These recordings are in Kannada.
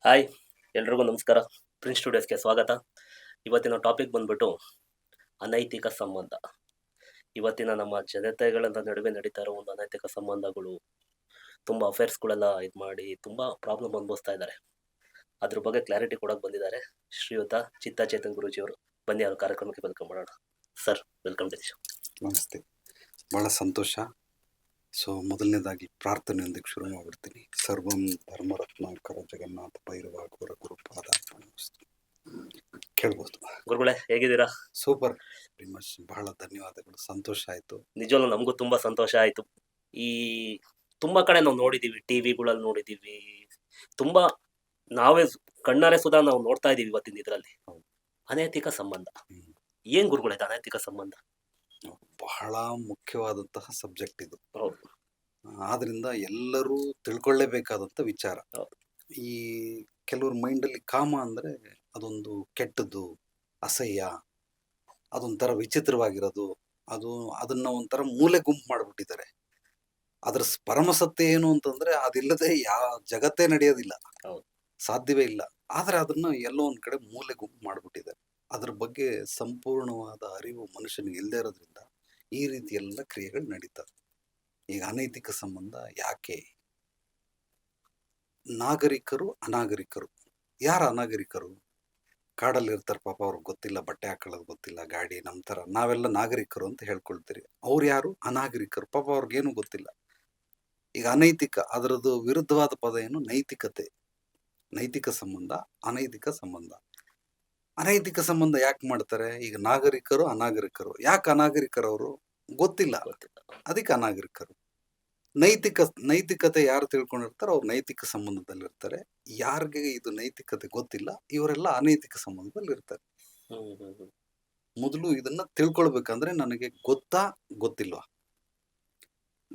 ಹಾಯ್, ಎಲ್ರಿಗೂ ನಮಸ್ಕಾರ. ಪ್ರಿನ್ಸ್ ಸ್ಟುಡಿಯೋಸ್‌ಗೆ ಸ್ವಾಗತ. ಇವತ್ತಿನ ಟಾಪಿಕ್ ಬಂದ್ಬಿಟ್ಟು ಅನೈತಿಕ ಸಂಬಂಧ. ಇವತ್ತಿನ ನಮ್ಮ ಜನತೆಗಳ ನಡುವೆ ನಡೀತಾ ಇರೋ ಒಂದು ಅನೈತಿಕ ಸಂಬಂಧಗಳು, ತುಂಬ ಅಫೇರ್ಸ್‌ಗಳೆಲ್ಲ ಇದು ಮಾಡಿ ತುಂಬ ಪ್ರಾಬ್ಲಮ್ ಅನುಭವಿಸ್ತಾ ಇದ್ದಾರೆ. ಅದ್ರ ಬಗ್ಗೆ ಕ್ಲಾರಿಟಿ ಕೊಡೋಕೆ ಬಂದಿದ್ದಾರೆ ಶ್ರೀಯುತ ಚಿತ್ತಚೇತನ್ ಗುರೂಜಿಯವರು. ಬನ್ನಿ ಅವ್ರ ಕಾರ್ಯಕ್ರಮಕ್ಕೆ ವೆಲ್ಕಮ್ ಮಾಡೋಣ. Sir, welcome to the show. ನಮಸ್ತೆ, ಭಾಳ ಸಂತೋಷ. ಸೊ ಮೊದಲನೇದಾಗಿ ಪ್ರಾರ್ಥನೆಯೊಂದಿಗೆ ಶುರು ಮಾಡಿಬಿಡ್ತೀನಿ. ಸರ್ವಂ ಧರ್ಮರತ್ನಾಕರ ಜಗನ್ನಾಥ ಭೈರವ ಗುರ ಗುರುಪಾದ ಕೇಳ್ಬೋದು. ಗುರುಗಳೇ, ಹೇಗಿದ್ದೀರಾ? Super, very much. ಬಹಳ ಧನ್ಯವಾದಗಳು, ಸಂತೋಷ ಆಯಿತು. ನಿಜವಲ್ಲೂ ನಮಗೂ ತುಂಬ ಸಂತೋಷ ಆಯಿತು. ಈ ತುಂಬ ಕಡೆ ನಾವು ನೋಡಿದ್ದೀವಿ, ಟಿವಿಗಳಲ್ಲಿ ನೋಡಿದ್ದೀವಿ, ತುಂಬ ನಾವೇ ಕಣ್ಣಾರೆ ಸುಧಾ ನಾವು ನೋಡ್ತಾ ಇದ್ದೀವಿ ಇವತ್ತಿನ ಇದರಲ್ಲಿ. ಹೌದು. ಅನೈತಿಕ ಸಂಬಂಧ ಹ್ಮ್. ಏನ್ ಗುರುಗಳೇ ಇದು ಅನೈತಿಕ ಸಂಬಂಧ? ಬಹಳ ಮುಖ್ಯವಾದಂತಹ ಸಬ್ಜೆಕ್ಟ್ ಇದು. ಹೌದು. ಆದ್ರಿಂದ ಎಲ್ಲರೂ ತಿಳ್ಕೊಳ್ಳೇಬೇಕಾದಂಥ ವಿಚಾರ. ಹೌದು. ಈ ಕೆಲವ್ರ ಮೈಂಡಲ್ಲಿ ಕಾಮ ಅಂದರೆ ಅದೊಂದು ಕೆಟ್ಟದ್ದು, ಅಸಹ್ಯ, ಅದೊಂಥರ ವಿಚಿತ್ರವಾಗಿರೋದು, ಅದನ್ನ ಒಂಥರ ಮೂಲೆ ಗುಂಪು ಮಾಡಿಬಿಟ್ಟಿದ್ದಾರೆ. ಅದ್ರ ಪರಮಸತ್ಯ ಏನು ಅಂತಂದ್ರೆ ಅದಿಲ್ಲದೆ ಜಗತ್ತೇ ನಡೆಯೋದಿಲ್ಲ, ಹೌದು. ಸಾಧ್ಯವೇ ಇಲ್ಲ. ಆದ್ರೆ ಅದನ್ನ ಎಲ್ಲೋ ಒಂದ್ ಕಡೆ ಮೂಲೆ ಗುಂಪು ಮಾಡಿಬಿಟ್ಟಿದ್ದಾರೆ. ಅದ್ರ ಬಗ್ಗೆ ಸಂಪೂರ್ಣವಾದ ಅರಿವು ಮನುಷ್ಯನಿಗೆ ಇಲ್ಲದೆ ಇರೋದ್ರಿಂದ ಈ ರೀತಿ ಎಲ್ಲ ಕ್ರಿಯೆಗಳು ನಡೀತವೆ. ಈಗ ಅನೈತಿಕ ಸಂಬಂಧ ಯಾಕೆ? ನಾಗರಿಕರು, ಅನಾಗರಿಕರು. ಯಾರು ಅನಾಗರಿಕರು? ಕಾಡಲ್ಲಿ ಇರ್ತಾರೆ ಪಾಪ, ಅವ್ರಿಗೆ ಗೊತ್ತಿಲ್ಲ, ಬಟ್ಟೆ ಹಾಕೊಳ್ಳೋದು ಗೊತ್ತಿಲ್ಲ, ಗಾಡಿ ನಮ್ಮ ಥರ ನಾವೆಲ್ಲ ನಾಗರಿಕರು ಅಂತ ಹೇಳ್ಕೊಳ್ತೀರಿ. ಅವ್ರು ಯಾರು? ಅನಾಗರಿಕರು. ಪಾಪ ಅವ್ರಿಗೇನು ಗೊತ್ತಿಲ್ಲ. ಈಗ ಅನೈತಿಕ, ಅದರದ್ದು ವಿರುದ್ಧವಾದ ಪದ ಏನು? ನೈತಿಕತೆ. ನೈತಿಕ ಸಂಬಂಧ, ಅನೈತಿಕ ಸಂಬಂಧ. ಅನೈತಿಕ ಸಂಬಂಧ ಯಾಕೆ ಮಾಡ್ತಾರೆ? ಈಗ ನಾಗರಿಕರು, ಅನಾಗರಿಕರು. ಯಾಕೆ ಅನಾಗರಿಕರು? ಅವರು ಗೊತ್ತಿಲ್ಲ, ಅದಕ್ಕೆ ಅನಾಗರಿಕರು. ನೈತಿಕತೆ ಯಾರು ತಿಳ್ಕೊಂಡಿರ್ತಾರೆ ಅವ್ರು ನೈತಿಕ ಸಂಬಂಧದಲ್ಲಿರ್ತಾರೆ. ಯಾರಿಗೆ ಇದು ನೈತಿಕತೆ ಗೊತ್ತಿಲ್ಲ ಇವರೆಲ್ಲ ಅನೈತಿಕ ಸಂಬಂಧದಲ್ಲಿ ಇರ್ತಾರೆ. ಮೊದಲು ಇದನ್ನ ತಿಳ್ಕೊಳ್ಬೇಕಂದ್ರೆ ನನಗೆ ಗೊತ್ತಾ ಗೊತ್ತಿಲ್ವಾ?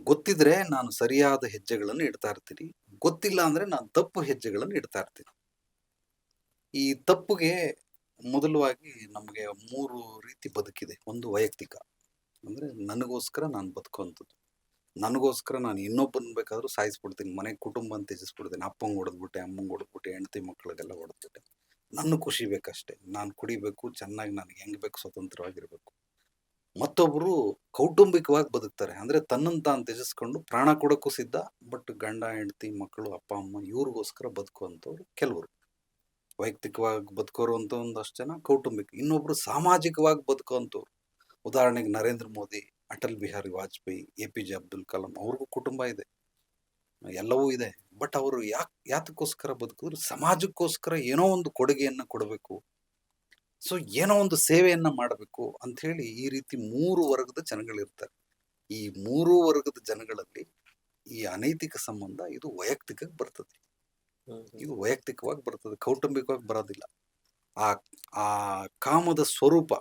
ಗೊತ್ತಿದ್ರೆ ನಾನು ಸರಿಯಾದ ಹೆಜ್ಜೆಗಳನ್ನು ಇಡ್ತಾ ಇರ್ತೀನಿ, ಗೊತ್ತಿಲ್ಲ ಅಂದ್ರೆ ನಾನು ತಪ್ಪು ಹೆಜ್ಜೆಗಳನ್ನು ಇಡ್ತಾ ಇರ್ತೀನಿ. ಈ ತಪ್ಪುಗೆ ಮೊದಲವಾಗಿ ನಮಗೆ 3 ರೀತಿ ಬದುಕಿದೆ. ಒಂದು ವೈಯಕ್ತಿಕ, ಅಂದ್ರೆ ನನಗೋಸ್ಕರ ನಾನು ಬದುಕುವಂಥದ್ದು. ನನಗೋಸ್ಕರ ನಾನು ಇನ್ನೊಬ್ಬನ ಬೇಕಾದ್ರೂ ಸಾಯಿಸ್ಬಿಡ್ತೀನಿ, ಮನೆ ಕುಟುಂಬನ ತ್ಯಜಿಸ್ಬಿಡ್ತೀನಿ. ಅಪ್ಪಂಗೆ ಹೊಡೆದ್ಬಿಟ್ಟೆ, ಅಮ್ಮಂಗೆ ಹೊಡೆದ್ಬಿಟ್ಟೆ, ಹೆಂಡತಿ ಮಕ್ಕಳಿಗೆಲ್ಲ ಹೊಡೆದ್ಬಿಟ್ಟೆ. ನನ್ನ ಖುಷಿ ಬೇಕಷ್ಟೇ, ನಾನು ಕುಡಿಬೇಕು, ಚೆನ್ನಾಗಿ ನನಗೆ ಹೆಂಗ್ ಬೇಕು ಸ್ವತಂತ್ರವಾಗಿರ್ಬೇಕು. ಮತ್ತೊಬ್ರು ಕೌಟುಂಬಿಕವಾಗಿ ಬದುಕ್ತಾರೆ, ಅಂದ್ರೆ ತನ್ನನ್ನು ತಾನು ತ್ಯಜಿಸ್ಕೊಂಡು ಪ್ರಾಣ ಕೊಡೋಕ್ಕೂ ಸಿದ್ಧ, ಬಟ್ ಗಂಡ ಹೆಂಡತಿ ಮಕ್ಕಳು ಅಪ್ಪ ಅಮ್ಮ ಇವ್ರಿಗೋಸ್ಕರ ಬದುಕುವಂಥವ್ರು ಕೆಲವರು. ವೈಯಕ್ತಿಕವಾಗಿ ಬದುಕೋರು ಅಂತ ಒಂದಷ್ಟು ಜನ, ಕೌಟುಂಬಿಕ. ಇನ್ನೊಬ್ರು ಸಾಮಾಜಿಕವಾಗಿ ಬದುಕುವಂಥವ್ರು. ಉದಾಹರಣೆಗೆ ನರೇಂದ್ರ ಮೋದಿ, ಅಟಲ್ ಬಿಹಾರಿ ವಾಜಪೇಯಿ, APJ ಅಬ್ದುಲ್ ಕಲಾಂ. ಅವ್ರಿಗೂ ಕುಟುಂಬ ಇದೆ, ಎಲ್ಲವೂ ಇದೆ. ಬಟ್ ಅವರು ಯಾತಕ್ಕೋಸ್ಕರ ಬದುಕಿದ್ರು? ಸಮಾಜಕ್ಕೋಸ್ಕರ ಏನೋ ಒಂದು ಕೊಡುಗೆಯನ್ನ ಕೊಡಬೇಕು, ಸೊ ಏನೋ ಒಂದು ಸೇವೆಯನ್ನ ಮಾಡಬೇಕು ಅಂತ ಹೇಳಿ ಈ ರೀತಿ 3 ವರ್ಗದ ಜನಗಳಿರ್ತಾರೆ. ಈ 3 ವರ್ಗದ ಜನಗಳಲ್ಲಿ ಈ ಅನೈತಿಕ ಸಂಬಂಧ ಇದು ವೈಯಕ್ತಿಕವಾಗಿ ಬರ್ತದೆ. ಇದು ವೈಯಕ್ತಿಕವಾಗಿ ಬರ್ತದೆ, ಕೌಟುಂಬಿಕವಾಗಿ ಬರೋದಿಲ್ಲ. ಆ ಆ ಕಾಮದ ಸ್ವರೂಪ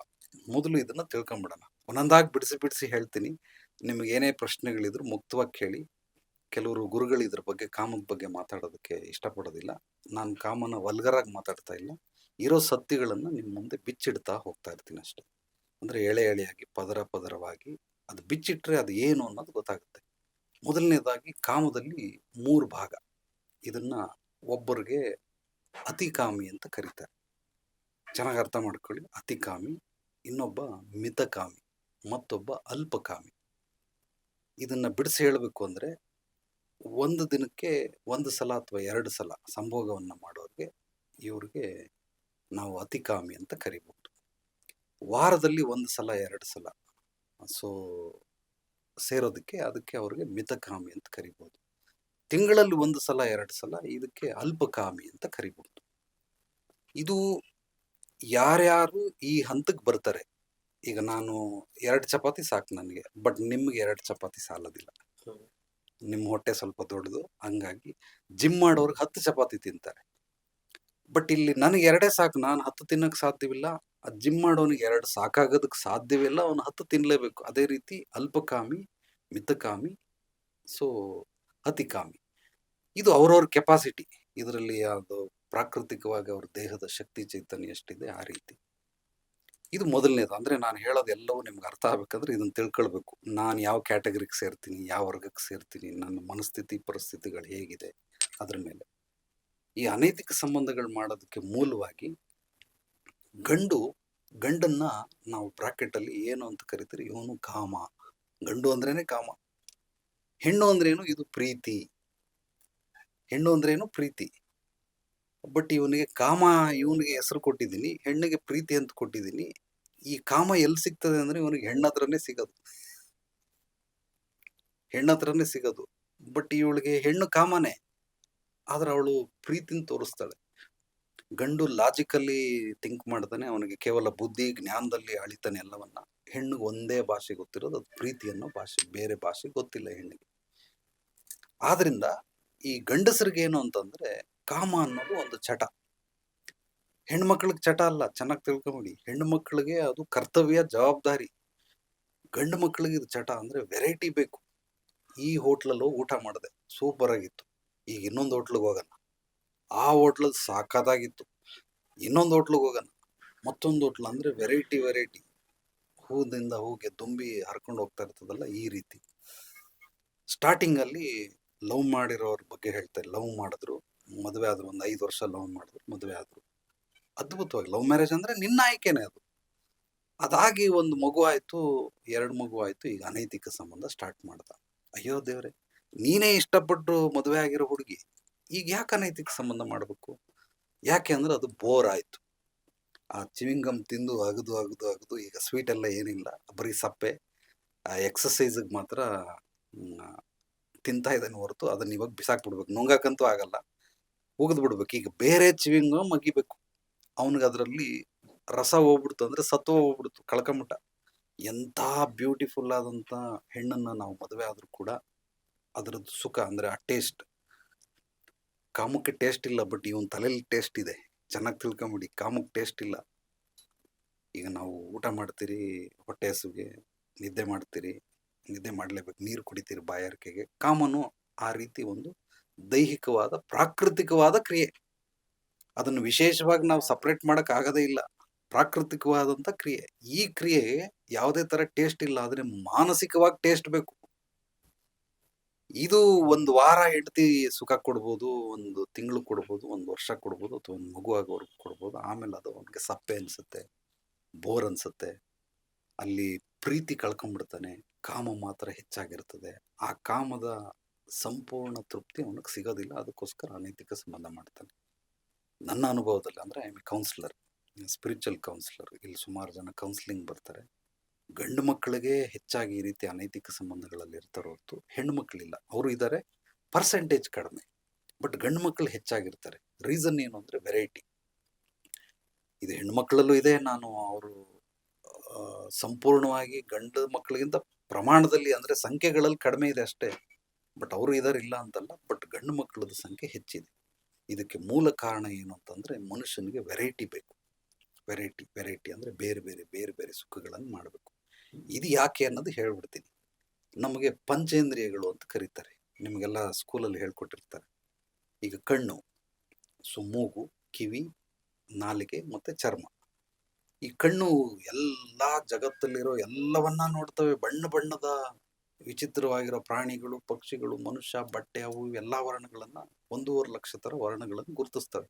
ಮೊದಲು ಇದನ್ನ ತಿಳ್ಕೊಂಬಿಡೋಣ. ಒಂದೊಂದಾಗಿ ಬಿಡಿಸಿ ಹೇಳ್ತೀನಿ. ನಿಮ್ಗೆ ಏನೇ ಪ್ರಶ್ನೆಗಳಿದ್ರು ಮುಕ್ತವಾಗಿ ಕೇಳಿ. ಕೆಲವರು ಗುರುಗಳು ಇದ್ರ ಬಗ್ಗೆ, ಕಾಮದ ಬಗ್ಗೆ ಮಾತಾಡೋದಕ್ಕೆ ಇಷ್ಟಪಡೋದಿಲ್ಲ. ನಾನು ಕಾಮನ ವಲ್ಗರಾಗಿ ಮಾತಾಡ್ತಾ ಇಲ್ಲ, ಇರೋ ಸತ್ಯಗಳನ್ನ ನಿಮ್ಮ ಮುಂದೆ ಬಿಚ್ಚಿಡ್ತಾ ಹೋಗ್ತಾ ಇರ್ತೀನಿ ಅಷ್ಟೆ. ಅಂದ್ರೆ ಎಳೆಯಾಗಿ ಪದರವಾಗಿ ಅದು ಬಿಚ್ಚಿಟ್ರೆ ಅದು ಏನು ಅನ್ನೋದು ಗೊತ್ತಾಗುತ್ತೆ. ಮೊದಲನೇದಾಗಿ ಕಾಮದಲ್ಲಿ 3 ಭಾಗ. ಇದನ್ನ ಒಬ್ಬರಿಗೆ ಅತಿಕಾಮಿ ಅಂತ ಕರೀತಾರೆ. ಚೆನ್ನಾಗಿ ಅರ್ಥ ಮಾಡ್ಕೊಳ್ಳಿ. ಅತಿಕಾಮಿ, ಇನ್ನೊಬ್ಬ ಮಿತಕಾಮಿ, ಮತ್ತೊಬ್ಬ ಅಲ್ಪಕಾಮಿ. ಇದನ್ನ ಬಿಡಿಸಿ ಹೇಳಬೇಕು ಅಂದ್ರೆ, ಒಂದು ದಿನಕ್ಕೆ 1 ಸಲ ಅಥವಾ 2 ಸಲ ಸಂಭೋಗವನ್ನ ಮಾಡೋರಿಗೆ ಇವ್ರಿಗೆ ನಾವು ಅತಿಕಾಮಿ ಅಂತ ಕರಿಬಹುದು. ವಾರದಲ್ಲಿ 1 ಸಲ 2 ಸಲ ಸೊ ಸೇರೋದಕ್ಕೆ, ಅದಕ್ಕೆ ಅವ್ರಿಗೆ ಮಿತಕಾಮಿ ಅಂತ ಕರಿಬಹುದು. ತಿಂಗಳಲ್ಲಿ 1 ಸಲ 2 ಸಲ ಇದಕ್ಕೆ ಅಲ್ಪಕಾಮಿ ಅಂತ ಕರಿಬಹುದು. ಇದು ಯಾರ್ಯಾರು ಈ ಹಂತಕ್ಕೆ ಬರ್ತಾರೆ, ಈಗ ನಾನು 2 ಚಪಾತಿ ಸಾಕು ನನಗೆ, ಬಟ್ ನಿಮ್ಗೆ 2 ಚಪಾತಿ ಸಾಲೋದಿಲ್ಲ. ನಿಮ್ಮ ಹೊಟ್ಟೆ ಸ್ವಲ್ಪ ದೊಡ್ಡದು, ಹಂಗಾಗಿ ಜಿಮ್ ಮಾಡೋರ್ಗೆ 10 ಚಪಾತಿ ತಿಂತಾರೆ. ಬಟ್ ಇಲ್ಲಿ ನನಗೆ 2 ಸಾಕು, ನಾನು 10 ತಿನ್ನಕ್ಕೆ ಸಾಧ್ಯವಿಲ್ಲ. ಜಿಮ್ ಮಾಡೋನಿಗೆ 2 ಸಾಕಾಗೋದಕ್ಕೆ ಸಾಧ್ಯವಿಲ್ಲ, ಅವನು 10 ತಿನ್ಲೇಬೇಕು. ಅದೇ ರೀತಿ ಅಲ್ಪಕಾಮಿ, ಮಿತಕಾಮಿ, ಸೊ ಅತಿಕಾಮಿ. ಇದು ಅವ್ರವ್ರ ಕೆಪಾಸಿಟಿ. ಇದರಲ್ಲಿ ಅದು ಪ್ರಾಕೃತಿಕವಾಗಿ ಅವ್ರ ದೇಹದ ಶಕ್ತಿ ಚೈತನ್ಯ ಎಷ್ಟಿದೆ ಆ ರೀತಿ. ಇದು ಮೊದಲನೇದು. ಅಂದ್ರೆ ನಾನು ಹೇಳೋದೆಲ್ಲವೂ ನಿಮ್ಗೆ ಅರ್ಥ ಆಗ್ಬೇಕಂದ್ರೆ ಇದನ್ನ ತಿಳ್ಕೊಳ್ಬೇಕು. ನಾನು ಯಾವ ಕ್ಯಾಟಗರಿಗೆ ಸೇರ್ತೀನಿ, ಯಾವ ವರ್ಗಕ್ಕೆ ಸೇರ್ತೀನಿ, ನನ್ನ ಮನಸ್ಥಿತಿ ಪರಿಸ್ಥಿತಿಗಳು ಹೇಗಿದೆ ಅದ್ರ ಮೇಲೆ. ಈ ಅನೈತಿಕ ಸಂಬಂಧಗಳು ಮಾಡೋದಕ್ಕೆ ಮೂಲವಾಗಿ ಗಂಡನ್ನ ನಾವು ಬ್ರಾಕೆಟ್ ಅಲ್ಲಿ ಏನು ಅಂತ ಕರಿತೀರಿ, ಇವನು ಕಾಮ. ಗಂಡು ಅಂದ್ರೇನೆ ಕಾಮ. ಹೆಣ್ಣು ಅಂದ್ರೇನು, ಇದು ಪ್ರೀತಿ. ಹೆಣ್ಣು ಅಂದ್ರೇನು ಪ್ರೀತಿ. ಬಟ್ ಇವನಿಗೆ ಕಾಮ, ಇವನಿಗೆ ಹೆಸರು ಕೊಟ್ಟಿದ್ದೀನಿ, ಹೆಣ್ಣಿಗೆ ಪ್ರೀತಿ ಅಂತ ಕೊಟ್ಟಿದ್ದೀನಿ. ಈ ಕಾಮ ಎಲ್ಲಿ ಸಿಗ್ತದೆ ಅಂದ್ರೆ ಇವನಿಗೆ ಹೆಣ್ಣತ್ರನೇ ಸಿಗೋದು, ಹೆಣ್ಣತ್ರನೇ ಸಿಗೋದು. ಬಟ್ ಇವಳಿಗೆ ಹೆಣ್ಣು ಕಾಮನೇ, ಆದ್ರೆ ಅವಳು ಪ್ರೀತಿನ ತೋರಿಸ್ತಾಳೆ. ಗಂಡು ಲಾಜಿಕಲ್ಲಿ ಥಿಂಕ್ ಮಾಡ್ತಾನೆ, ಅವನಿಗೆ ಕೇವಲ ಬುದ್ಧಿ ಜ್ಞಾನದಲ್ಲಿ ಅಳಿತಾನೆ ಎಲ್ಲವನ್ನ. ಹೆಣ್ಣಿಗೆ ಒಂದೇ ಭಾಷೆ ಗೊತ್ತಿರೋದು, ಅದು ಪ್ರೀತಿ ಅನ್ನೋ ಭಾಷೆ, ಬೇರೆ ಭಾಷೆ ಗೊತ್ತಿಲ್ಲ ಹೆಣ್ಣಿಗೆ. ಆದ್ರಿಂದ ಈ ಗಂಡಸರಿಗೆ ಏನು ಅಂತಂದ್ರೆ, ಕಾಮ ಅನ್ನೋದು ಒಂದು ಚಟ. ಹೆಣ್ಮಕ್ಳಿಗೆ ಚಟ ಅಲ್ಲ, ಚೆನ್ನಾಗಿ ತಿಳ್ಕೊಂಬಿಡಿ. ಹೆಣ್ಣು ಮಕ್ಕಳಿಗೆ ಅದು ಕರ್ತವ್ಯ, ಜವಾಬ್ದಾರಿ. ಗಂಡು ಮಕ್ಕಳಿಗೆ ಇದು ಚಟ. ಅಂದ್ರೆ ವೆರೈಟಿ ಬೇಕು. ಈ ಹೋಟ್ಲಲ್ಲಿ ಹೋಗಿ ಊಟ ಮಾಡಿದೆ, ಸೂಪರ್ ಆಗಿತ್ತು, ಈಗ ಇನ್ನೊಂದು ಹೋಟ್ಲಿಗೆ ಹೋಗೋಣ. ಆ ಹೋಟ್ಲಲ್ಲಿ ಸಾಕಾದಾಗಿತ್ತು, ಇನ್ನೊಂದು ಹೋಟ್ಲಿಗೆ ಹೋಗೋಣ. ಮತ್ತೊಂದು ಹೋಟ್ಲ್ ಅಂದ್ರೆ ವೆರೈಟಿ ವೆರೈಟಿ. ಹೂದಿಂದ ಹೂಗೆ ದುಂಬಿ ಹರ್ಕೊಂಡು ಹೋಗ್ತಾ ಇರ್ತದಲ್ಲ, ಈ ರೀತಿ. ಸ್ಟಾರ್ಟಿಂಗ್ ಅಲ್ಲಿ ಲವ್ ಮಾಡಿರೋರ ಬಗ್ಗೆ ಹೇಳ್ತಾರೆ. ಲವ್ ಮಾಡಿದ್ರು, ಮದುವೆ ಆದ್ರು, ಒಂದು 5 ವರ್ಷ ಲವ್ ಮಾಡಿದ್ರು, ಮದುವೆ ಆದ್ರು. ಅದ್ಭುತವಾಗಿ ಲವ್ ಮ್ಯಾರೇಜ್ ಅಂದ್ರೆ ನಿನ್ನ ಆಯ್ಕೆನೆ ಅದು. ಅದಾಗಿ ಒಂದು ಮಗು ಆಯ್ತು, 2 ಮಗು ಆಯ್ತು. ಈಗ ಅನೈತಿಕ ಸಂಬಂಧ ಸ್ಟಾರ್ಟ್ ಮಾಡ್ದ. ಅಯ್ಯೋ ದೇವ್ರೆ, ನೀನೇ ಇಷ್ಟಪಟ್ಟು ಮದುವೆ ಆಗಿರೋ ಹುಡುಗಿ, ಈಗ ಯಾಕೆ ಅನೈತಿಕ ಸಂಬಂಧ ಮಾಡ್ಬೇಕು? ಯಾಕೆ ಅಂದ್ರೆ ಅದು ಬೋರ್ ಆಯ್ತು. ಆ ಚಿವಿಂಗಮ್ ತಿಂದು ಅಗದು ಅಗದು ಅಗದು ಈಗ ಸ್ವೀಟ್ ಎಲ್ಲ ಏನಿಲ್ಲ, ಬರೀ ಸಪ್ಪೆ. ಆ ಎಕ್ಸಸೈಸ್ಗೆ ಮಾತ್ರ ತಿಂತಾ ಇದ್ದಾನೆ ಹೊರತು ಅದನ್ನ ಇವಾಗ ಬಿಸಾಕ್ಬಿಡ್ಬೇಕು. ನುಂಗಕ್ಕಂತೂ ಆಗಲ್ಲ, ಉಗಿದ್ ಬಿಡ್ಬೇಕು. ಈಗ ಬೇರೆ ಚಿವಿಂಗಮ್ ಮಗಿಬೇಕು. ಅವನಿಗೆ ಅದರಲ್ಲಿ ರಸ ಹೋಗ್ಬಿಡ್ತು ಅಂದ್ರೆ ಸತ್ವ ಹೋಗ್ಬಿಡ್ತು, ಕಳ್ಕೊಂಬಿಟ್ಟ. ಎಂಥ ಬ್ಯೂಟಿಫುಲ್ ಆದಂತ ಹೆಣ್ಣನ್ನ ನಾವು ಮದುವೆ ಆದ್ರೂ ಕೂಡ ಅದರದ್ದು ಸುಖ ಅಂದ್ರೆ ಆ ಟೇಸ್ಟ್, ಕಾಮಕ್ಕೆ ಟೇಸ್ಟ್ ಇಲ್ಲ. ಬಟ್ ಇವನ್ ತಲೆಯಲ್ಲಿ ಟೇಸ್ಟ್ ಇದೆ, ಚೆನ್ನಾಗಿ ತಿಳ್ಕೊಂಬಿಡಿ. ಕಾಮಕ್ಕೆ ಟೇಸ್ಟ್ ಇಲ್ಲ. ಈಗ ನಾವು ಊಟ ಮಾಡ್ತೀರಿ ಹೊಟ್ಟೆ ಹಸುಗೆ, ನಿದ್ದೆ ಮಾಡ್ತೀರಿ, ನಿದ್ದೆ ಮಾಡ್ಲೇಬೇಕು, ನೀರು ಕುಡಿತೀರಿ ಬಾಯಾರಿಕೆಗೆ. ಕಾಮನು ಆ ರೀತಿ ಒಂದು ದೈಹಿಕವಾದ ಪ್ರಾಕೃತಿಕವಾದ ಕ್ರಿಯೆ. ಅದನ್ನು ವಿಶೇಷವಾಗಿ ನಾವು ಸಪರೇಟ್ ಮಾಡಕ್ ಆಗದೇ ಇಲ್ಲ. ಪ್ರಾಕೃತಿಕವಾದಂತ ಕ್ರಿಯೆ. ಈ ಕ್ರಿಯೆಗೆ ಯಾವುದೇ ತರ ಟೇಸ್ಟ್ ಇಲ್ಲ, ಆದ್ರೆ ಮಾನಸಿಕವಾಗಿ ಟೇಸ್ಟ್ ಬೇಕು. ಇದು ಒಂದು ವಾರ ಹೆಂಡತಿ ಸುಖ ಕೊಡ್ಬೋದು, ಒಂದು ತಿಂಗಳು ಕೊಡ್ಬೋದು, ಒಂದು ವರ್ಷ ಕೊಡ್ಬೋದು, ಅಥವಾ ಒಂದು ಮಗು ಆಗೋವರೆಗೂ ಕೊಡ್ಬೋದು. ಆಮೇಲೆ ಅದು ಅವನಿಗೆ ಸಪ್ಪೆ ಅನ್ಸುತ್ತೆ, ಬೋರ್ ಅನ್ಸುತ್ತೆ. ಅಲ್ಲಿ ಪ್ರೀತಿ ಕಳ್ಕೊಂಡ್ಬಿಡ್ತಾನೆ, ಕಾಮ ಮಾತ್ರ ಹೆಚ್ಚಾಗಿರ್ತದೆ. ಆ ಕಾಮದ ಸಂಪೂರ್ಣ ತೃಪ್ತಿ ಅವನಿಗೆ ಸಿಗೋದಿಲ್ಲ. ಅದಕ್ಕೋಸ್ಕರ ಅನೈತಿಕ ಸಂಬಂಧ ಮಾಡ್ತಾನೆ. ನನ್ನ ಅನುಭವದಲ್ಲಿ, ಅಂದ್ರೆ I am counsellor, spiritual counsellor. ಇಲ್ಲಿ ಸುಮಾರು ಜನ ಕೌನ್ಸಿಲಿಂಗ್ ಬರ್ತಾರೆ. ಗಂಡು ಮಕ್ಕಳಿಗೆ ಹೆಚ್ಚಾಗಿ ಈ ರೀತಿ ಅನೈತಿಕ ಸಂಬಂಧಗಳಲ್ಲಿ ಇರ್ತಾರೆ ಹೊರತು ಹೆಣ್ಣು ಮಕ್ಕಳಿಲ್ಲ. ಅವರು ಇದ್ದಾರೆ, ಪರ್ಸೆಂಟೇಜ್ ಕಡಿಮೆ. ಬಟ್ ಗಂಡು ಮಕ್ಕಳು ಹೆಚ್ಚಾಗಿರ್ತಾರೆ. ರೀಸನ್ ಏನು ಅಂದ್ರೆ ವೆರೈಟಿ. ಇದು ಹೆಣ್ಣು ಮಕ್ಕಳಲ್ಲೂ ಇದೆ. ನಾನು ಅವರು ಸಂಪೂರ್ಣವಾಗಿ ಗಂಡು ಮಕ್ಕಳಿಗಿಂತ ಪ್ರಮಾಣದಲ್ಲಿ, ಅಂದ್ರೆ ಸಂಖ್ಯೆಗಳಲ್ಲಿ ಕಡಿಮೆ ಇದೆ ಅಷ್ಟೇ. ಬಟ್ ಅವರು ಇದಾರೆ, ಇಲ್ಲ ಅಂತಲ್ಲ. ಬಟ್ ಗಂಡು ಮಕ್ಕಳದ ಸಂಖ್ಯೆ ಹೆಚ್ಚಿದೆ. ಇದಕ್ಕೆ ಮೂಲ ಕಾರಣ ಏನು ಅಂತಂದ್ರೆ, ಮನುಷ್ಯನಿಗೆ ವೆರೈಟಿ ಬೇಕು. ವೆರೈಟಿ ವೆರೈಟಿ ಅಂದ್ರೆ ಬೇರೆ ಬೇರೆ ಬೇರೆ ಬೇರೆ ಸುಖಗಳನ್ನು ಮಾಡಬೇಕು. ಇದು ಯಾಕೆ ಅನ್ನೋದು ಹೇಳ್ಬಿಡ್ತೀನಿ. ನಮಗೆ ಪಂಚೇಂದ್ರಿಯಗಳು ಅಂತ ಕರೀತಾರೆ. ನಿಮಗೆಲ್ಲ ಸ್ಕೂಲಲ್ಲಿ ಹೇಳ್ಕೊಟ್ಟಿರ್ತಾರೆ. ಈಗ ಕಣ್ಣು, ಮೂಗು, ಕಿವಿ, ನಾಲಿಗೆ ಮತ್ತೆ ಚರ್ಮ. ಈ ಕಣ್ಣು ಎಲ್ಲಾ ಜಗತ್ತಲ್ಲಿರೋ ಎಲ್ಲವನ್ನ ನೋಡ್ತವೆ. ಬಣ್ಣ ಬಣ್ಣದ ವಿಚಿತ್ರವಾಗಿರೋ ಪ್ರಾಣಿಗಳು, ಪಕ್ಷಿಗಳು, ಮನುಷ್ಯ, ಬಟ್ಟೆ, ಅವು ಎಲ್ಲಾ ವರ್ಣಗಳನ್ನ, 1.5 ಲಕ್ಷ ತರ ವರ್ಣಗಳನ್ನು ಗುರುತಿಸ್ತವೆ.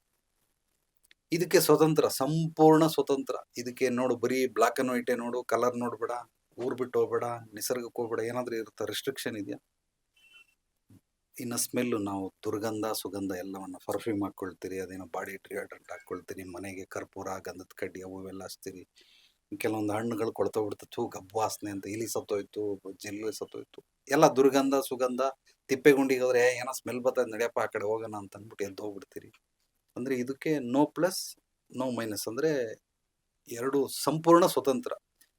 ಇದಕ್ಕೆ ಸ್ವತಂತ್ರ, ಸಂಪೂರ್ಣ ಸ್ವತಂತ್ರ. ಇದಕ್ಕೆ ನೋಡು, ಬರೀ ಬ್ಲಾಕ್ ಅಂಡ್ ವೈಟೇ ನೋಡು, ಕಲರ್ ನೋಡ್ಬೇಡ, ಊರ್ ಬಿಟ್ಟು ಹೋಗ್ಬೇಡ, ನಿಸರ್ಗಕ್ಕೆ ಹೋಗ್ಬೇಡ, ಏನಾದ್ರೂ ಇರುತ್ತೆ? ರೆಸ್ಟ್ರಿಕ್ಷನ್ ಇದೆಯಾ? ಇನ್ನು ಸ್ಮೆಲ್ಲು, ನಾವು ದುರ್ಗಂಧ ಸುಗಂಧ ಎಲ್ಲವನ್ನ ಪರ್ಫ್ಯೂಮ್ ಹಾಕೊಳ್ತೀರಿ, ಅದೇನೋ ಬಾಡಿ ಡಿಯೋಡ್ರೆಂಟ್ ಹಾಕೊಳ್ತೀರಿ, ಮನೆಗೆ ಕರ್ಪೂರ, ಗಂಧದ ಕಡ್ಡಿ ಅವು ಇವೆಲ್ಲ ಹಚ್ತೀರಿ. ಕೆಲವೊಂದು ಹಣ್ಣುಗಳು ಕೊಳ್ತೋಗ್ಬಿಡ್ತು, ಗಬ್ಬು ವಾಸನೆ ಅಂತ, ಇಲಿ ಸತ್ತೋಯ್ತು, ಜೆಲ್ಲು ಸತ್ತೋಯ್ತು, ಎಲ್ಲ ದುರ್ಗಂಧ ಸುಗಂಧ. ತಿಪ್ಪೆಗುಂಡಿಗೆ ಹೋದ್ರೆ ಏನೋ ಸ್ಮೆಲ್ ಬರ್ತದೆ, ನಡೆಯಪ್ಪ ಆ ಕಡೆ ಹೋಗೋಣ ಅಂತ ಅಂದ್ಬಿಟ್ಟು ಎದ್ದು ಹೋಗ್ಬಿಡ್ತೀರಿ. ಅಂದ್ರೆ ಇದಕ್ಕೆ ನೋ ಪ್ಲಸ್ ನೋ ಮೈನಸ್, ಅಂದ್ರೆ ಎರಡು ಸಂಪೂರ್ಣ ಸ್ವತಂತ್ರ.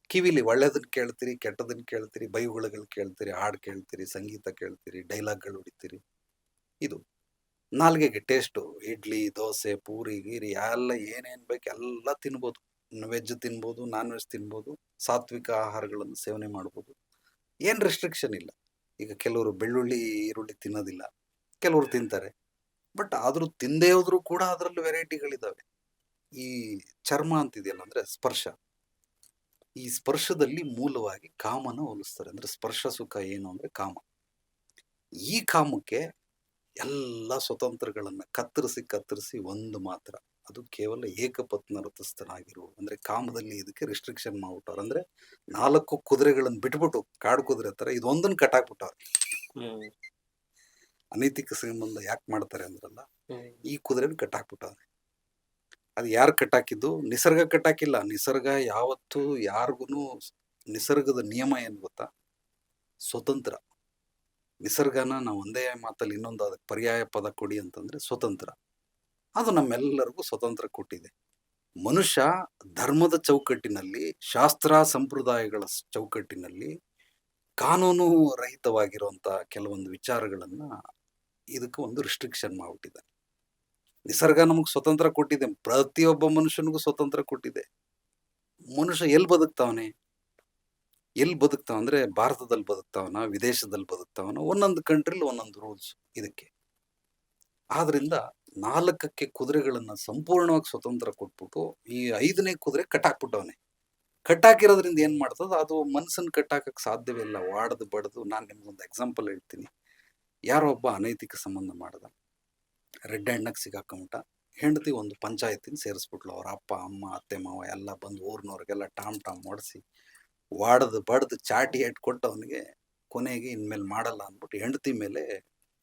ಕಿವಿಲಿ ಒಳ್ಳೇದನ್ನ ಕೇಳ್ತೀರಿ, ಕೆಟ್ಟದನ್ನ ಕೇಳ್ತೀರಿ, ಬೈಗುಳಗಳು ಕೇಳ್ತೀರಿ, ಹಾಡು ಕೇಳ್ತೀರಿ, ಸಂಗೀತ ಕೇಳ್ತೀರಿ, ಡೈಲಾಗ್ಗಳು ಹೊಡಿತೀರಿ. ಇದು ನಾಲ್ಗೆಗೆ ಟೇಸ್ಟು. ಇಡ್ಲಿ, ದೋಸೆ, ಪೂರಿ, ಗೀರಿ ಎಲ್ಲ ಏನೇನ್ ಬೇಕು ಎಲ್ಲ ತಿನ್ಬೋದು. ವೆಜ್ ತಿನ್ಬೋದು, ನಾನ್ ವೆಜ್ ತಿನ್ಬೋದು, ಸಾತ್ವಿಕ ಆಹಾರಗಳನ್ನು ಸೇವನೆ ಮಾಡ್ಬೋದು. ಏನ್ ರೆಸ್ಟ್ರಿಕ್ಷನ್ ಇಲ್ಲ. ಈಗ ಕೆಲವರು ಬೆಳ್ಳುಳ್ಳಿ ಈರುಳ್ಳಿ ತಿನ್ನೋದಿಲ್ಲ, ಕೆಲವರು ತಿಂತಾರೆ. ಬಟ್ ಆದ್ರೂ ತಿಂದೇ ಹೋದ್ರು ಕೂಡ ಅದರಲ್ಲೂ ವೆರೈಟಿಗಳಿದಾವೆ. ಈ ಚರ್ಮ ಅಂತಿದೆಯಲ್ಲ, ಅಂದ್ರೆ ಸ್ಪರ್ಶ. ಈ ಸ್ಪರ್ಶದಲ್ಲಿ ಮೂಲವಾಗಿ ಕಾಮನ ಹೋಲಿಸ್ತಾರೆ. ಅಂದ್ರೆ ಸ್ಪರ್ಶ ಸುಖ ಏನು ಅಂದ್ರೆ ಕಾಮ. ಈ ಕಾಮಕ್ಕೆ ಎಲ್ಲ ಸ್ವತಂತ್ರಗಳನ್ನ ಕತ್ತರಿಸಿ ಒಂದು ಮಾತ್ರ, ಅದು ಕೇವಲ ಏಕಪತ್ನ ವ್ರತಸ್ಥನಾಗಿರು. ಅಂದ್ರೆ ಕಾಮದಲ್ಲಿ ಇದಕ್ಕೆ ರಿಸ್ಟ್ರಿಕ್ಷನ್ ಮಾಡ್ಬಿಟ್ಟವ್ರು. ಅಂದ್ರೆ 4 ಕುದುರೆಗಳನ್ನ ಬಿಟ್ಬಿಟ್ಟು ಕಾಡು ಕುದುರೆ ತರ ಇದೊಂದನ್ನ ಕಟ್ಟಾಕ್ಬಿಟ್ಟವ್ರು. ಹ್ಮ್ ಅನೈತಿಕ ಸಂಬಂಧ ಯಾಕೆ ಮಾಡ್ತಾರೆ ಅಂದ್ರಲ್ಲ, ಹ್ಮ್ ಈ ಕುದುರೆನ ಕಟ್ಟಾಕ್ಬಿಟ್ಟವ್ರೆ. ಅದು ಯಾರು ಕಟ್ಟಾಕಿದ್ದು? ನಿಸರ್ಗ ಕಟ್ಟಾಕಿಲ್ಲ. ನಿಸರ್ಗ ಯಾವತ್ತೂ ಯಾರಿಗೂ, ನಿಸರ್ಗದ ನಿಯಮ ಏನ್ ಗೊತ್ತಾ? ಸ್ವತಂತ್ರ. ನಿಸರ್ಗನ ನಾವು ಒಂದೇ ಮಾತಲ್ಲಿ ಇನ್ನೊಂದು ಅದಕ್ಕೆ ಪರ್ಯಾಯ ಪದ ಕೊಡಿ ಅಂತಂದ್ರೆ ಸ್ವತಂತ್ರ. ಅದು ನಮ್ಮೆಲ್ಲರಿಗೂ ಸ್ವತಂತ್ರ ಕೊಟ್ಟಿದೆ. ಮನುಷ್ಯ ಧರ್ಮದ ಚೌಕಟ್ಟಿನಲ್ಲಿ, ಶಾಸ್ತ್ರ ಸಂಪ್ರದಾಯಗಳ ಚೌಕಟ್ಟಿನಲ್ಲಿ, ಕಾನೂನು ರಹಿತವಾಗಿರುವಂತ ಕೆಲವೊಂದು ವಿಚಾರಗಳನ್ನ ಇದಕ್ಕೆ ಒಂದು ರಿಸ್ಟ್ರಿಕ್ಷನ್ ಮಾಡ್ಬಿಟ್ಟಿದೆ. ನಿಸರ್ಗ ನಮಗೆ ಸ್ವತಂತ್ರ ಕೊಟ್ಟಿದೆ, ಪ್ರತಿಯೊಬ್ಬ ಮನುಷ್ಯನಿಗೂ ಸ್ವತಂತ್ರ ಕೊಟ್ಟಿದೆ. ಮನುಷ್ಯ ಎಲ್ಲಿ ಬದುಕ್ತಾವನೆ? ಎಲ್ಲಿ ಬದುಕ್ತಾವ ಅಂದ್ರೆ ಭಾರತದಲ್ಲಿ ಬದುಕ್ತಾವನ, ವಿದೇಶದಲ್ಲಿ ಬದುಕ್ತಾವನ, ಒಂದೊಂದು ಕಂಟ್ರಿಲಿ ಒಂದೊಂದು ರೂಲ್ಸ್ ಇದಕ್ಕೆ. ಆದ್ರಿಂದ 4ಕ್ಕೆ ಕುದುರೆಗಳನ್ನ ಸಂಪೂರ್ಣವಾಗಿ ಸ್ವತಂತ್ರ ಕೊಟ್ಬಿಟ್ಟು ಈ 5ನೇ ಕುದುರೆ ಕಟ್ಟಾಕ್ಬಿಟ್ಟವನೆ. ಕಟ್ಟಾಕಿರೋದ್ರಿಂದ ಏನ್ ಮಾಡ್ತದ, ಅದು ಮನ್ಸನ್ ಕಟ್ಟಾಕಕ್ ಸಾಧ್ಯವೇ ಇಲ್ಲ. ವಾಡದು ಬಡದು. ನಾನು ನಿಮ್ಗೊಂದು ಎಕ್ಸಾಂಪಲ್ ಹೇಳ್ತೀನಿ. ಯಾರೋ ಒಬ್ಬ ಅನೈತಿಕ ಸಂಬಂಧ ಮಾಡ್ದ, ರೆಡ್ ಹ್ಯಾಂಡ್ನಾಗ ಸಿಗಾಕೊಂಬಿಟ್ಟ. ಹೆಂಡತಿ ಒಂದು ಪಂಚಾಯತಿನ ಸೇರಿಸ್ಬಿಟ್ಲು. ಅವ್ರ ಅಪ್ಪ ಅಮ್ಮ ಅತ್ತೆ ಮಾವ ಎಲ್ಲ ಬಂದು ಊರ್ನವ್ರಿಗೆಲ್ಲ ಟಾಮ್ ಹೊಡೆಸಿ ವಾಡದು ಬಡ್ದು ಚಾಟಿ ಕೊಟ್ಟು ಅವನಿಗೆ ಕೊನೆಗೆ ಇನ್ಮೇಲೆ ಮಾಡಲ್ಲ ಅಂದ್ಬಿಟ್ಟು ಹೆಂಡತಿ ಮೇಲೆ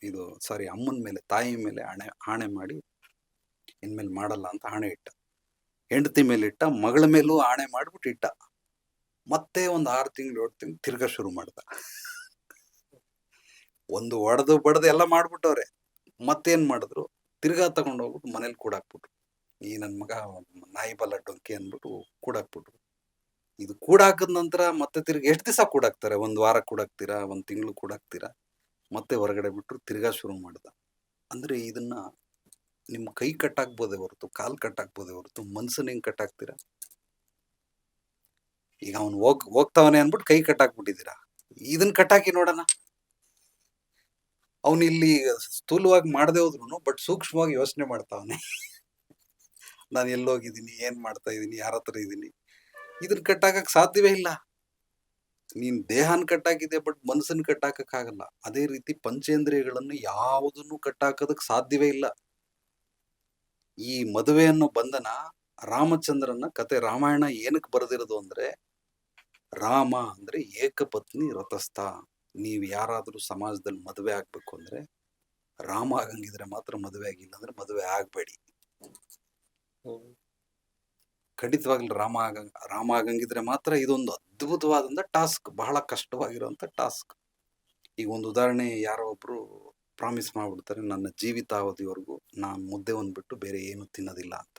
ಇದು ಸಾರಿ ಅಮ್ಮನ ಮೇಲೆ, ತಾಯಿ ಮೇಲೆ ಆಣೆ ಮಾಡಿ ಇನ್ಮೇಲೆ ಮಾಡಲ್ಲ ಅಂತ ಆಣೆ ಇಟ್ಟ. ಹೆಂಡತಿ ಮೇಲೆ ಇಟ್ಟ, ಮಗಳ ಮೇಲೂ ಆಣೆ ಮಾಡ್ಬಿಟ್ಟು ಇಟ್ಟ. ಮತ್ತೆ ಒಂದು 6 ತಿಂಗಳು 7 ತಿಂಗಳು ತಿರ್ಗಾ ಶುರು ಮಾಡ್ದ. ಒಂದು ಒಡೆದು ಬಡ್ದು ಎಲ್ಲ ಮಾಡ್ಬಿಟ್ಟವ್ರೆ. ಮತ್ತೇನ್ ಮಾಡಿದ್ರು, ತಿರ್ಗಾ ತಗೊಂಡೋಗ್ಬಿಟ್ಟು ಮನೇಲಿ ಕೂಡಾಕ್ಬಿಟ್ರು. ಈ ನನ್ ಮಗ ನಾಯಿ ಬಲ್ಲ ಡೊಂಕಿ ಅಂದ್ಬಿಟ್ಟು ಕೂಡಾಕ್ಬಿಟ್ರು. ಇದು ಕೂಡಾಕದ ನಂತರ ಮತ್ತೆ ತಿರ್ಗಿ ಎಷ್ಟು ದಿವಸ ಕೂಡಾಕ್ತಾರೆ? 1 ವಾರ ಕೂಡಾಕ್ತೀರಾ, 1 ತಿಂಗಳು ಕೂಡಾಕ್ತೀರಾ, ಮತ್ತೆ ಹೊರಗಡೆ ಬಿಟ್ರು, ತಿರ್ಗಾ ಶುರು ಮಾಡ್ದ. ಅಂದ್ರೆ ಇದನ್ನ ನಿಮ್ ಕೈ ಕಟ್ಟಾಕ್ಬೋದೇ ಹೊರತು, ಕಾಲ್ ಕಟ್ಟಾಕ್ಬೋದೇ ಹೊರತು ಮನ್ಸನ್ನ ಹೆಂಗ್ ಕಟ್ಟಾಕ್ತೀರಾ? ಈಗ ಅವ್ನು ಹೋಗ್ತಾವನೆ ಅನ್ಬಿಟ್ಟು ಕೈ ಕಟ್ಟಾಕ್ಬಿಟ್ಟಿದ್ದೀರಾ. ಇದನ್ನ ಕಟ್ಟಾಕಿ ನೋಡೋಣ. ಅವನು ಇಲ್ಲಿ ಸ್ಥೂಲವಾಗಿ ಮಾಡದೆ ಹೋದ್ರು ಬಟ್ ಸೂಕ್ಷ್ಮವಾಗಿ ಯೋಚನೆ ಮಾಡ್ತಾವನೆ. ನಾನು ಎಲ್ಲೋಗಿದ್ದೀನಿ, ಏನ್ ಮಾಡ್ತಾ ಇದ್ದೀನಿ, ಯಾರ ಹತ್ರ ಇದ್ದೀನಿ. ಇದನ್ನ ಕಟ್ಟಾಕಕ್ ಸಾಧ್ಯವೇ ಇಲ್ಲ. ನೀನ್ ದೇಹನ ಕಟ್ಟಾಕಿದೆ ಬಟ್ ಮನಸ್ಸನ್ನ ಕಟ್ಟಾಕಕ್ ಆಗಲ್ಲ. ಅದೇ ರೀತಿ ಪಂಚೇಂದ್ರಿಯಗಳನ್ನು ಯಾವುದನ್ನು ಕಟ್ಟಾಕೋದಕ್ ಸಾಧ್ಯವೇ ಇಲ್ಲ. ಈ ಮದುವೆ ಅನ್ನೋ ಬಂಧನ, ರಾಮಚಂದ್ರನ ಕತೆ ರಾಮಾಯಣ ಏನಕ್ಕೆ ಬರೆದಿರೋದು ಅಂದ್ರೆ, ರಾಮ ಅಂದ್ರೆ ಏಕಪತ್ನಿ ವ್ರತಸ್ಥ. ನೀವ್ ಯಾರಾದ್ರೂ ಸಮಾಜದಲ್ಲಿ ಮದುವೆ ಆಗ್ಬೇಕು ಅಂದ್ರೆ ರಾಮ ಆಗಂಗಿದ್ರೆ ಮಾತ್ರ ಮದುವೆ ಆಗಿಲ್ಲ ಅಂದ್ರೆ ಮದುವೆ ಆಗ್ಬೇಡಿ. ಖಂಡಿತವಾಗ್ಲೂ ರಾಮ ಆಗಂಗಿದ್ರೆ ಮಾತ್ರ. ಇದೊಂದು ಅದ್ಭುತವಾದಂತ ಟಾಸ್ಕ್, ಬಹಳ ಕಷ್ಟವಾಗಿರುವಂತ ಟಾಸ್ಕ್. ಈಗ ಒಂದು ಉದಾಹರಣೆ, ಯಾರೋ ಒಬ್ರು ಪ್ರಾಮಿಸ್ ಮಾಡ್ಬಿಡ್ತಾರೆ, ನನ್ನ ಜೀವಿತಾವಧಿವರೆಗೂ ನಾನು ಮುದ್ದೆ ಒಂದ್ಬಿಟ್ಟು ಬೇರೆ ಏನು ತಿನ್ನೋದಿಲ್ಲ ಅಂತ.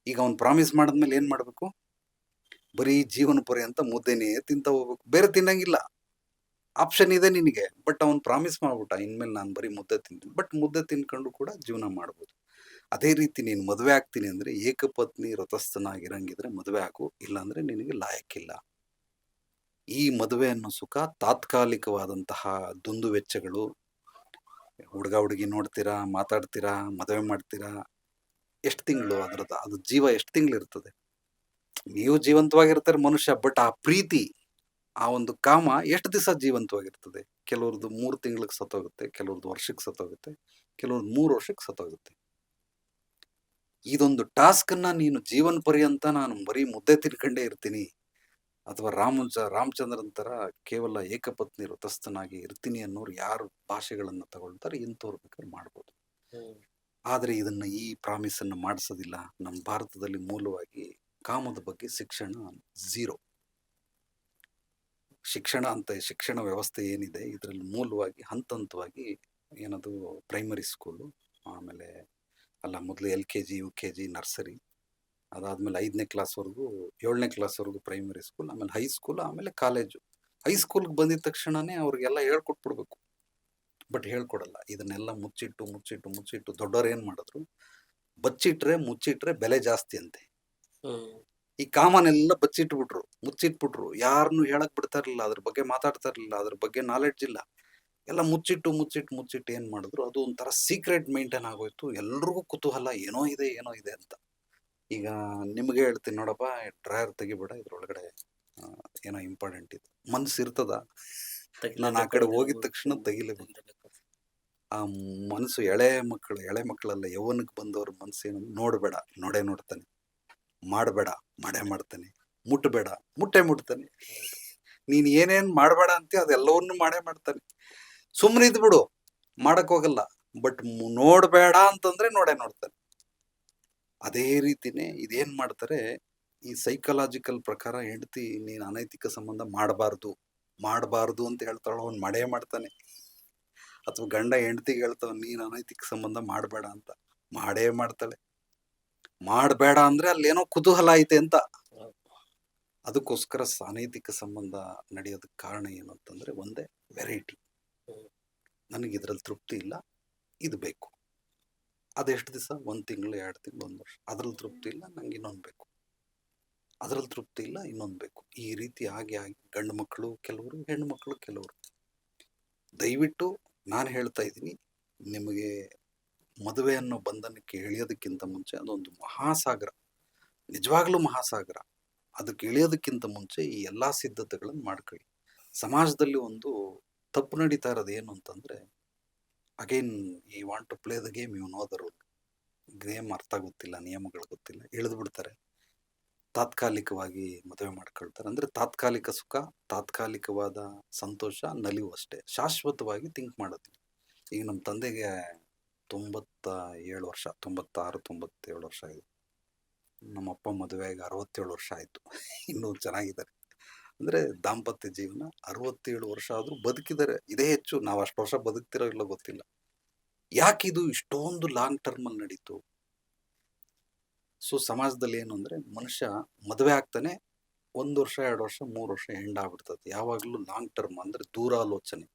ಈಗ ಅವ್ನು ಪ್ರಾಮಿಸ್ ಮಾಡಿದ್ಮೇಲೆ ಏನ್ ಮಾಡ್ಬೇಕು? ಬರೀ ಜೀವನ ಪರ್ಯಂತ ಮುದ್ದೆನೇ ತಿಂತ ಹೋಗ್ಬೇಕು, ಬೇರೆ ತಿನ್ನಂಗಿಲ್ಲ. ಆಪ್ಷನ್ ಇದೆ ನಿನಗೆ, ಬಟ್ ಅವ್ನು ಪ್ರಾಮಿಸ್ ಮಾಡ್ಬಿಟ್ಟ, ಇನ್ಮೇಲೆ ನಾನು ಬರೀ ಮುದ್ದೆ ತಿಂತೀನಿ. ಬಟ್ ಮುದ್ದೆ ತಿನ್ಕೊಂಡು ಕೂಡ ಜೀವನ ಮಾಡ್ಬೋದು. ಅದೇ ರೀತಿ ನೀನು ಮದುವೆ ಆಗ್ತೀನಿ ಅಂದ್ರೆ ಏಕಪತ್ನಿ ವ್ರತಸ್ಥನಾಗಿರಂಗಿದ್ರೆ ಮದುವೆ ಆಗು, ಇಲ್ಲಾಂದ್ರೆ ನಿನಗೆ ಲಾಯಕ್ಕಿಲ್ಲ. ಈ ಮದುವೆ ಅನ್ನೋ ಸುಖ ತಾತ್ಕಾಲಿಕವಾದಂತಹ ದುಂದು ವೆಚ್ಚಗಳು. ಹುಡುಗ ಹುಡುಗಿ ನೋಡ್ತೀರಾ, ಮಾತಾಡ್ತೀರಾ, ಮದುವೆ ಮಾಡ್ತೀರಾ. ಎಷ್ಟು ತಿಂಗಳು ಅದ್ರದ್ದು, ಅದು ಜೀವ ಎಷ್ಟು ತಿಂಗಳು ಇರ್ತದೆ? ನೀವು ಜೀವಂತವಾಗಿರ್ತಾರೆ ಮನುಷ್ಯ, ಬಟ್ ಆ ಪ್ರೀತಿ, ಆ ಒಂದು ಕಾಮ ಎಷ್ಟು ದಿವಸ ಜೀವಂತವಾಗಿರ್ತದೆ? ಕೆಲವ್ರದ್ದು 3 ತಿಂಗಳಿಗೆ ಸತ್ತೋಗುತ್ತೆ, ಕೆಲವ್ರದ್ದು ವರ್ಷಕ್ಕೆ ಸತ್ತೋಗುತ್ತೆ, ಕೆಲವ್ರದ್ದು 3 ವರ್ಷಕ್ಕೆ ಸತ್ತೋಗುತ್ತೆ. ಇದೊಂದು ಟಾಸ್ಕ್ ಅನ್ನ ನೀನು ಜೀವನ ಪರ್ಯಂತ ನಾನು ಬರೀ ಮುದ್ದೆ ತಿನ್ಕೊಂಡೇ ಇರ್ತೀನಿ, ಅಥವಾ ರಾಮಚಂದ್ರನ್ ತರ ಕೇವಲ ಏಕಪತ್ನಿ ವ್ರತಸ್ಥನಾಗಿ ಇರ್ತೀನಿ ಅನ್ನೋರು ಯಾರು ಭಾಷೆಗಳನ್ನ ತಗೊಳ್ತಾರೆ, ಇಂಥವ್ರು ಬೇಕಾದ್ರೆ ಮಾಡ್ಬೋದು. ಆದ್ರೆ ಇದನ್ನ, ಈ ಪ್ರಾಮಿಸ್ ಅನ್ನ ಮಾಡಿಸೋದಿಲ್ಲ. ನಮ್ಮ ಭಾರತದಲ್ಲಿ ಮೂಲವಾಗಿ ಕಾಮದ ಬಗ್ಗೆ ಶಿಕ್ಷಣ ಝೀರೋ. ಶಿಕ್ಷಣ ವ್ಯವಸ್ಥೆ ಏನಿದೆ ಇದರಲ್ಲಿ ಮೂಲವಾಗಿ ಹಂತವಾಗಿ ಏನದು ಪ್ರೈಮರಿ ಸ್ಕೂಲು, ಆಮೇಲೆ ಮೊದಲು LKG UKG ನರ್ಸರಿ, ಅದಾದ್ಮೇಲೆ 5ನೇ ಕ್ಲಾಸ್ವರೆಗೂ 7ನೇ ಕ್ಲಾಸ್ವರೆಗೂ ಪ್ರೈಮರಿ ಸ್ಕೂಲ್, ಆಮೇಲೆ ಹೈಸ್ಕೂಲ್, ಆಮೇಲೆ ಕಾಲೇಜು. ಹೈಸ್ಕೂಲ್ಗೆ ಬಂದಿದ ತಕ್ಷಣನೇ ಅವ್ರಿಗೆಲ್ಲ ಹೇಳ್ಕೊಟ್ಬಿಡ್ಬೇಕು. ಬಟ್ ಹೇಳ್ಕೊಡಲ್ಲ. ಇದನ್ನೆಲ್ಲ ಮುಚ್ಚಿಟ್ಟು ದೊಡ್ಡವ್ರು ಏನ್ ಮಾಡಿದ್ರು, ಮುಚ್ಚಿಟ್ರೆ ಬೆಲೆ ಜಾಸ್ತಿ ಅಂತೆ. ಈ ಕಾಮನೆಲ್ಲ ಮುಚ್ಚಿಟ್ಬಿಟ್ರು. ಯಾರನ್ನು ಹೇಳಕ್ ಬಿಡ್ತಾ ಇರ್ಲಿಲ್ಲ, ಅದ್ರ ಬಗ್ಗೆ ಮಾತಾಡ್ತಾ ಇರ್ಲಿಲ್ಲ, ಅದ್ರ ಬಗ್ಗೆ ನಾಲೆಡ್ಜ್ ಇಲ್ಲ. ಎಲ್ಲ ಮುಚ್ಚಿಟ್ಟು ಏನ್ ಮಾಡಿದ್ರು, ಅದು ಒಂಥರ ಸೀಕ್ರೆಟ್ ಮೇಂಟೈನ್ ಆಗೋಯ್ತು. ಎಲ್ರಿಗೂ ಕುತೂಹಲ, ಏನೋ ಇದೆ ಅಂತ. ಈಗ ನಿಮ್ಗೆ ಹೇಳ್ತೀನಿ ನೋಡಪ್ಪ, ಡ್ರಾಯರ್ ತೆಗಿಬೇಡ, ಇದ್ರೊಳಗಡೆ ಏನೋ ಇಂಪಾರ್ಟೆಂಟ್ ಇದೆ. ಮನ್ಸು ಇರ್ತದ, ನಾನು ಆ ಕಡೆ ಹೋಗಿದ ತಕ್ಷಣ ತೆಗಿಲೇಬೇಕು. ಆ ಮನಸ್ಸು ಎಳೆ ಮಕ್ಕಳಲ್ಲ, ಯೌವನಕ್ಕೆ ಬಂದವ್ರ ಮನಸ್ಸು ಏನು, ನೋಡಬೇಡ ನೋಡೇ ನೋಡ್ತಾನೆ, ಮಾಡಬೇಡ ಮಾಡೇ ಮಾಡ್ತಾನೆ, ಮುಟ್ಟಬೇಡ ಮುಟ್ಟೆ ಮುಟ್ತಾನೆ. ನೀನ್ ಏನೇನ್ ಮಾಡಬೇಡ ಅಂತೀಯ ಅದೆಲ್ಲವನ್ನೂ ಮಾಡೇ ಮಾಡ್ತಾನೆ. ಸುಮ್ಮನೆ ಇದ್ಬಿಡು, ಮಾಡಕ್ ಹೋಗಲ್ಲ, ಬಟ್ ನೋಡ್ಬೇಡ ಅಂತಂದ್ರೆ ನೋಡೇ ನೋಡ್ತಾನೆ. ಅದೇ ರೀತಿನೇ ಇದೇನ್ ಮಾಡ್ತಾರೆ, ಈ ಸೈಕಲಾಜಿಕಲ್ ಪ್ರಕಾರ ಹೆಂಡತಿ ನೀನ್ ಅನೈತಿಕ ಸಂಬಂಧ ಮಾಡಬಾರ್ದು ಅಂತ ಹೇಳ್ತಾಳು, ಅವ್ನು ಮಾಡೇ ಮಾಡ್ತಾನೆ. ಅಥವಾ ಗಂಡ ಹೆಂಡತಿಗೆ ಹೇಳ್ತಾವ ನೀನ್ ಅನೈತಿಕ ಸಂಬಂಧ ಮಾಡಬೇಡ ಅಂತ, ಮಾಡೇ ಮಾಡ್ತಾಳೆ. ಮಾಡಬೇಡ ಅಂದ್ರೆ ಅಲ್ಲೇನೋ ಕುತೂಹಲ ಐತೆ ಅಂತ. ಅದಕ್ಕೋಸ್ಕರ ಅನೈತಿಕ ಸಂಬಂಧ ನಡೆಯೋದಕ್ಕೆ ಕಾರಣ ಏನು ಅಂತಂದ್ರೆ, ಒಂದೇ ವೆರೈಟಿ. ನನಗೆ ಇದ್ರಲ್ಲಿ ತೃಪ್ತಿ ಇಲ್ಲ, ಇದು ಬೇಕು. ಅದೆಷ್ಟು ದಿವಸ, 1 ತಿಂಗಳು, 2 ತಿಂಗಳು, 1 ವರ್ಷ. ಅದ್ರಲ್ಲಿ ತೃಪ್ತಿ ಇಲ್ಲ, ನಂಗೆ ಇನ್ನೊಂದು ಬೇಕು. ಅದ್ರಲ್ಲಿ ತೃಪ್ತಿ ಇಲ್ಲ, ಇನ್ನೊಂದು ಬೇಕು. ಈ ರೀತಿ ಆಗಿ ಗಂಡು ಮಕ್ಕಳು ಕೆಲವರು, ಹೆಣ್ಣು ಮಕ್ಕಳು ಕೆಲವರು. ದಯವಿಟ್ಟು ನಾನು ಹೇಳ್ತಾ ಇದ್ದೀನಿ, ನಿಮಗೆ ಮದುವೆ ಅನ್ನೋ ಬಂಧನಕ್ಕೆ ಇಳಿಯೋದಕ್ಕಿಂತ ಮುಂಚೆ ಅದೊಂದು ಮಹಾಸಾಗರ, ನಿಜವಾಗ್ಲೂ ಮಹಾಸಾಗರ. ಅದಕ್ಕೆ ಇಳಿಯೋದಕ್ಕಿಂತ ಮುಂಚೆ ಈ ಎಲ್ಲಾ ಸಿದ್ಧತೆಗಳನ್ನು ಮಾಡ್ಕೊಳ್ಳಿ. ಸಮಾಜದಲ್ಲಿ ಒಂದು ತಪ್ಪು ನಡೀತಾ ಇರೋದು ಏನು ಅಂತಂದ್ರೆ, ಅಗೈನ್ ಈ want to play the game, you know the rule. Game ಅರ್ಥ ಗೊತ್ತಿಲ್ಲ, ನಿಯಮಗಳು ಗೊತ್ತಿಲ್ಲ, ಇಳಿದು ಬಿಡ್ತಾರೆ. ತಾತ್ಕಾಲಿಕವಾಗಿ ಮದುವೆ ಮಾಡ್ಕೊಳ್ತಾರೆ. ಅಂದ್ರೆ ತಾತ್ಕಾಲಿಕ ಸುಖ, ತಾತ್ಕಾಲಿಕವಾದ ಸಂತೋಷ, ನಲಿವು ಅಷ್ಟೇ. ಶಾಶ್ವತವಾಗಿ ಥಿಂಕ್ ಮಾಡೋದಿಲ್ಲ. ಈಗ ನಮ್ಮ ತಂದೆಗೆ 97 ವರ್ಷ, 96, 97 ವರ್ಷ ಆಗಿದೆ. ನಮ್ಮಪ್ಪ ಮದುವೆಗೆ 67 ವರ್ಷ ಆಯ್ತು. ಇನ್ನೂ ಚೆನ್ನಾಗಿದ್ದಾರೆ. ಅಂದ್ರೆ ದಾಂಪತ್ಯ ಜೀವನ 67 ವರ್ಷ ಆದ್ರೂ ಬದುಕಿದ್ದಾರೆ. ಇದೇ ಹೆಚ್ಚು. ನಾವು ಅಷ್ಟು ವರ್ಷ ಬದುಕ್ತಿರೋ ಇಲ್ಲೋ ಗೊತ್ತಿಲ್ಲ. ಯಾಕಿದು ಇಷ್ಟೊಂದು ಲಾಂಗ್ ಟರ್ಮ್ ಅಲ್ಲಿ ನಡೀತು? ಸೊ ಸಮಾಜದಲ್ಲಿ ಏನು ಅಂದ್ರೆ, ಮನುಷ್ಯ ಮದುವೆ ಆಗ್ತಾನೆ, 1 ವರ್ಷ, 2 ವರ್ಷ, 3 ವರ್ಷ ಎಂಡ್ ಆಗ್ಬಿಡ್ತದೆ. ಯಾವಾಗ್ಲೂ ಲಾಂಗ್ ಟರ್ಮ್ ಅಂದ್ರೆ ದೂರಾಲೋಚನೆ.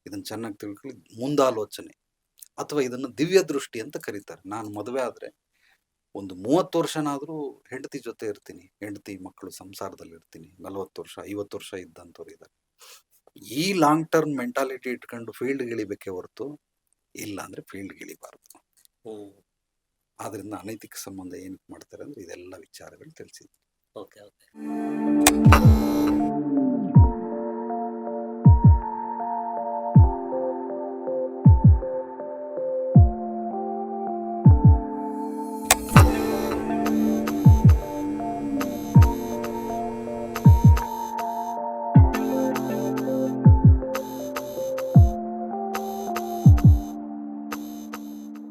ಇದನ್ನ ಚೆನ್ನಾಗಿ ತಿಳ್ಕೊಳ್ಳಿ, ಮುಂದಾಲೋಚನೆ. ಅಥವಾ ಇದನ್ನ ದಿವ್ಯ ದೃಷ್ಟಿ ಅಂತ ಕರೀತಾರೆ. ನಾನು ಮದುವೆ ಆದ್ರೆ ಒಂದು 30 ವರ್ಷನಾದ್ರೂ ಹೆಂಡತಿ ಜೊತೆ ಇರ್ತೀನಿ, ಹೆಂಡತಿ ಮಕ್ಕಳು ಸಂಸಾರದಲ್ಲಿ ಇರ್ತೀನಿ. 40 ವರ್ಷ, 50 ವರ್ಷ ಇದ್ದಂಥವ್ರು ಇದ್ದಾರೆ. ಈ ಲಾಂಗ್ ಟರ್ಮ್ ಮೆಂಟಾಲಿಟಿ ಇಟ್ಕೊಂಡು ಫೀಲ್ಡ್ ಇಳಿಬೇಕೆ ಹೊರತು, ಇಲ್ಲ ಅಂದ್ರೆ ಫೀಲ್ಡ್ ಇಳಿಬಾರ್ದು. ಆದ್ರಿಂದ ಅನೈತಿಕ ಸಂಬಂಧ ಏನಕ್ಕೆ ಮಾಡ್ತಾರೆ ಅಂದ್ರೆ ಇದೆಲ್ಲ ವಿಚಾರಗಳು ತಿಳಿಸಿದ್ವಿ. ಓಕೆ.